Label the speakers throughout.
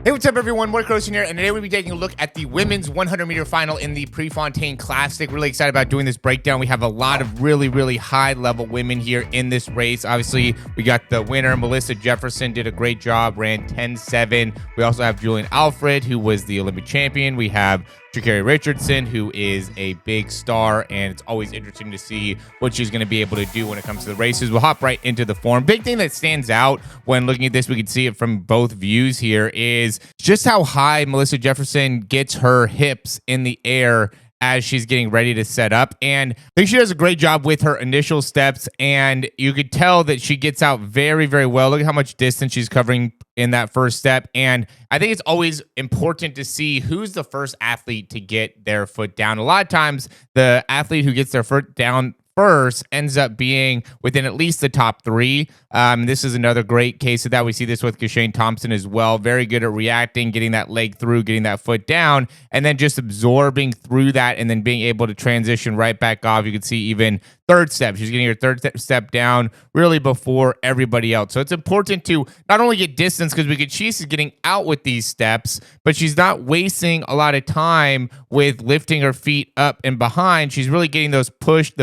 Speaker 1: Hey, what's up, everyone? Morey here, and today we'll be taking a look at the women's 100-meter final in the Prefontaine Classic. Really excited about doing this breakdown. We have a lot of really high-level women here in this race. Obviously, we got the winner, Melissa Jefferson, did a great job, ran 10.7. We also have Julian Alfred, who was the Olympic champion. We have sha'carri Richardson, who is a big star, and it's always interesting to see what she's going to be able to do when it comes to the races. We'll hop right into the form. Big thing that stands out when looking at this, we can see it from both views here, is just how high Melissa Jefferson gets her hips in the air as she's getting ready to set up. And I think she does a great job with her initial steps, and you could tell that she gets out very well. Look at how much distance she's covering in that first step. And I think it's always important to see who's the first athlete to get their foot down. A lot of times the athlete who gets their foot down first ends up being within at least the top three. This is another great case of that. We see this with Kashane Thompson as well. Very good at reacting, getting that leg through, getting that foot down, and then just absorbing through that and then being able to transition right back off. You can see even third step. She's getting her third step down really before everybody else. So it's important to not only get distance, because we could she's getting out with these steps, but she's not wasting a lot of time with lifting her feet up and behind. She's really getting the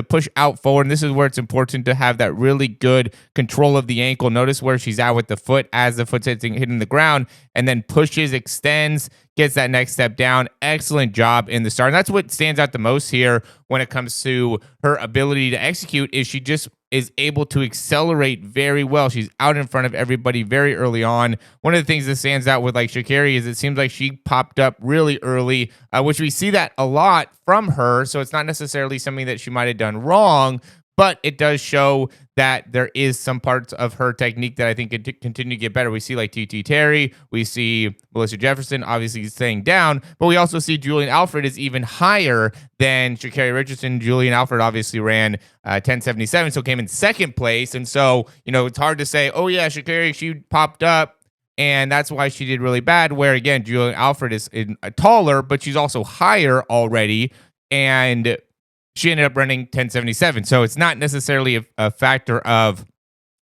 Speaker 1: push out forward. And this is where it's important to have that really good control of the ankle. Notice where she's at with the foot as the foot's hitting the ground, and then pushes, extends, gets that next step down. Excellent job in the start. And that's what stands out the most here when it comes to her ability to execute, is she just is able to accelerate very well. She's out in front of everybody very early on. One of the things that stands out with like sha'carri is it seems like she popped up really early, which we see that a lot from her. So it's not necessarily something that she might have done wrong, but it does show that there is some parts of her technique that I think could continue to get better. We see like TT Terry, we see Melissa Jefferson obviously staying down, but we also see Julian Alfred is even higher than sha'carri Richardson. Julian Alfred obviously ran 10.77, so came in second place. And so, you know, it's hard to say, oh yeah, sha'carri, she popped up and that's why she did really bad. Where again, Julian Alfred is taller, but she's also higher already, and she ended up running 10.77. So it's not necessarily a factor of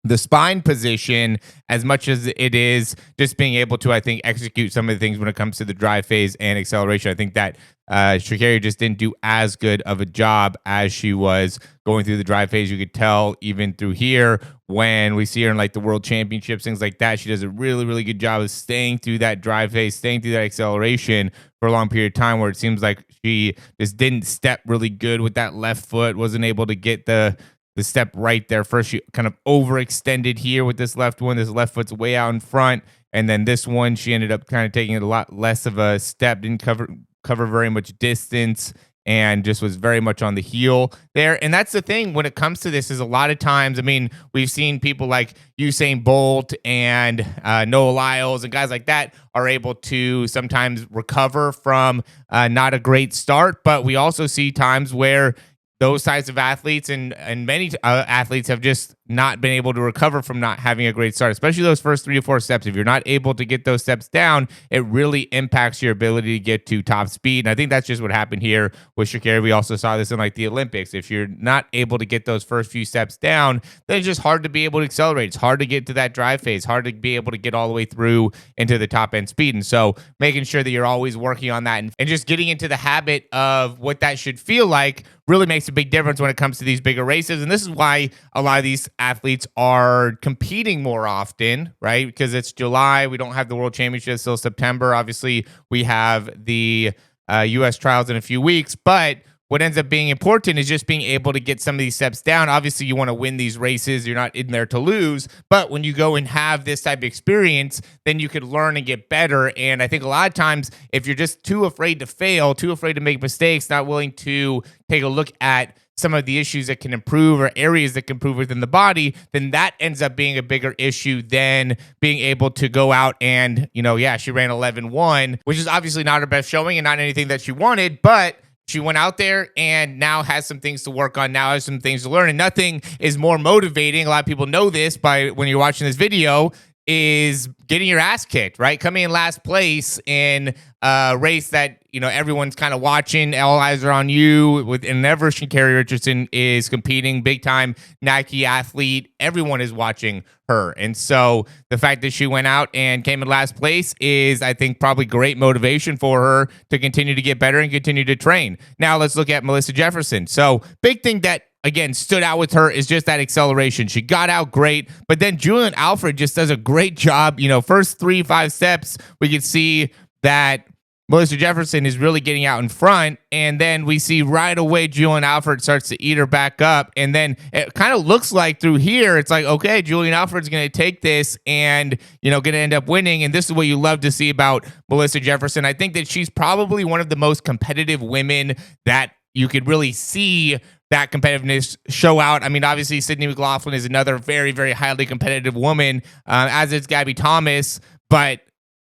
Speaker 1: the spine position as much as it is just being able to, I think, execute some of the things when it comes to the drive phase and acceleration. I think that sha'carri just didn't do as good of a job as she was going through the drive phase. You could tell even through here when we see her in like the world championships, things like that, she does a really good job of staying through that drive phase, staying through that acceleration for a long period of time, where it seems like she just didn't step really good with that left foot, wasn't able to get the step right there. First, she kind of overextended here with this left one. This left foot's way out in front. And then this one, she ended up kind of taking it a lot less of a step, didn't cover very much distance, and just was very much on the heel there. And that's the thing when it comes to this, is a lot of times, I mean, we've seen people like Usain Bolt and Noah Lyles and guys like that are able to sometimes recover from not a great start. But we also see times where those types of athletes and many athletes have just not been able to recover from not having a great start, especially those first 3 to 4 steps. If you're not able to get those steps down, it really impacts your ability to get to top speed. And I think that's just what happened here with sha'carri. We also saw this in like the Olympics. If you're not able to get those first few steps down, then it's just hard to be able to accelerate. It's hard to get to that drive phase, hard to be able to get all the way through into the top end speed. And so making sure that you're always working on that and just getting into the habit of what that should feel like really makes a big difference when it comes to these bigger races. And this is why a lot of these athletes are competing more often, right? Because it's July. We don't have the World Championships till September. Obviously, we have the U.S. trials in a few weeks. But what ends up being important is just being able to get some of these steps down. Obviously, you want to win these races. You're not in there to lose. But when you go and have this type of experience, then you could learn and get better. And I think a lot of times, if you're just too afraid to fail, too afraid to make mistakes, not willing to take a look at some of the issues that can improve or areas that can improve within the body, then that ends up being a bigger issue than being able to go out and, you know, yeah, she ran 11.1, which is obviously not her best showing and not anything that she wanted, but she went out there and now has some things to work on, now has some things to learn, and nothing is more motivating. A lot of people know this by when you're watching this video, is getting your ass kicked, right? Coming in last place in a race that, everyone's kind of watching. All eyes are on you. Whenever sha'carri Richardson is competing, big time Nike athlete, everyone is watching her. And so the fact that she went out and came in last place is, I think, probably great motivation for her to continue to get better and continue to train. Now let's look at Melissa Jefferson. So big thing that, again, stood out with her is just that acceleration. She got out great, but then Julian Alfred just does a great job. First 3-5 steps, we could see that Melissa Jefferson is really getting out in front, and then we see right away Julian Alfred starts to eat her back up, and then it kind of looks like through here, it's like, okay, Julian Alfred's going to take this and, going to end up winning, and this is what you love to see about Melissa Jefferson. I think that she's probably one of the most competitive women that you could really see that competitiveness show out. I mean, obviously, Sydney McLaughlin is another very, very highly competitive woman, as is Gabby Thomas, but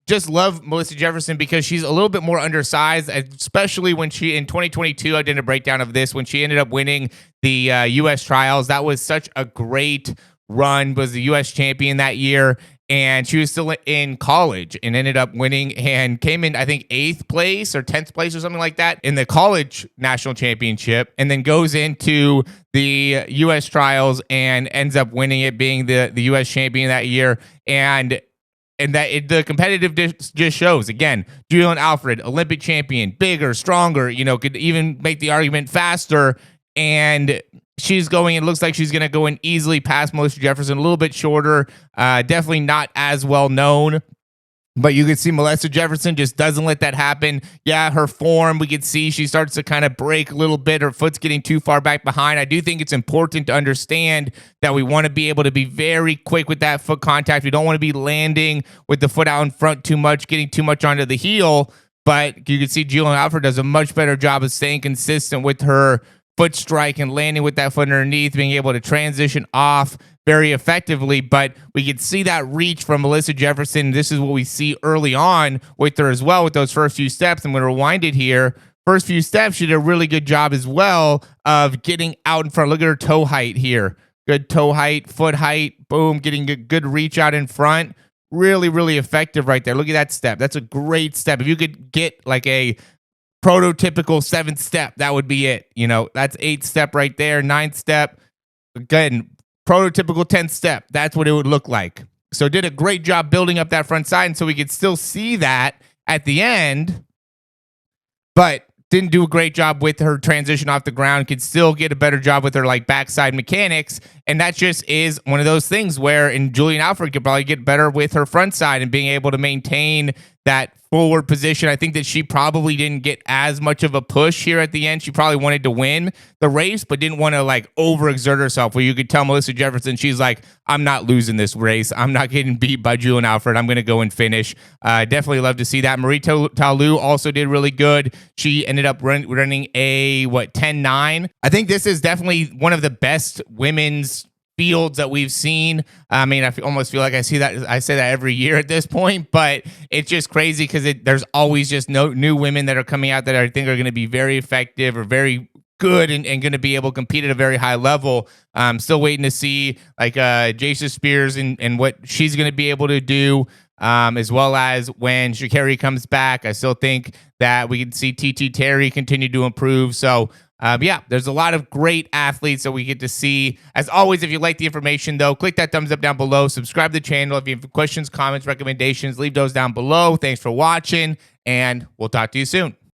Speaker 1: just love Melissa Jefferson because she's a little bit more undersized, especially when she, in 2022, I did a breakdown of this, when she ended up winning the U.S. trials. That was such a great run, was the U.S. champion that year, and she was still in college and ended up winning and came in, I think, 8th place or 10th place or something like that in the college national championship, and then goes into the U.S. trials and ends up winning it, being the U.S. champion that year. And that the competitive just shows. Again, Julian Alfred, Olympic champion, bigger, stronger, could even make the argument faster. And she's going, it looks like she's going to go in easily past Melissa Jefferson, a little bit shorter, definitely not as well known. But you can see Melissa Jefferson just doesn't let that happen. Yeah, her form, we can see she starts to kind of break a little bit. Her foot's getting too far back behind. I do think it's important to understand that we want to be able to be very quick with that foot contact. We don't want to be landing with the foot out in front too much, getting too much onto the heel. But you can see Julian Alfred does a much better job of staying consistent with her foot strike and landing with that foot underneath, being able to transition off very effectively. But we can see that reach from Melissa Jefferson. This is what we see early on with her as well, with those first few steps. I'm going to rewind it here. First few steps, she did a really good job as well of getting out in front. Look at her toe height here. Good toe height, foot height, boom, getting a good reach out in front. Really, really effective right there. Look at that step. That's a great step. If you could get like a prototypical 7th step, that would be it. That's 8th step right there, 9th step. Again, prototypical 10th step. That's what it would look like. So did a great job building up that front side, and so we could still see that at the end, but didn't do a great job with her transition off the ground. Could still get a better job with her like backside mechanics, and that just is one of those things where, and Julian Alfred could probably get better with her front side and being able to maintain that forward position. I think that she probably didn't get as much of a push here at the end. She probably wanted to win the race, but didn't want to like overexert herself, where you could tell Melissa Jefferson, she's like, I'm not losing this race. I'm not getting beat by Julian Alfred. I'm going to go and finish. Definitely love to see that. Marie Talu also did really good. She ended up running a 10.9. I think this is definitely one of the best women's fields that we've seen. I mean, almost feel like I say that every year at this point, but it's just crazy because there's always just new women that are coming out that I think are going to be very effective or very good and going to be able to compete at a very high level. I'm still waiting to see like Jason Spears and what she's going to be able to do, as well as when sha'carri comes back. I still think that we can see TT Terry continue to improve. So yeah, there's a lot of great athletes that we get to see. As always, if you like the information, though, click that thumbs up down below. Subscribe to the channel. If you have questions, comments, recommendations, leave those down below. Thanks for watching, and we'll talk to you soon.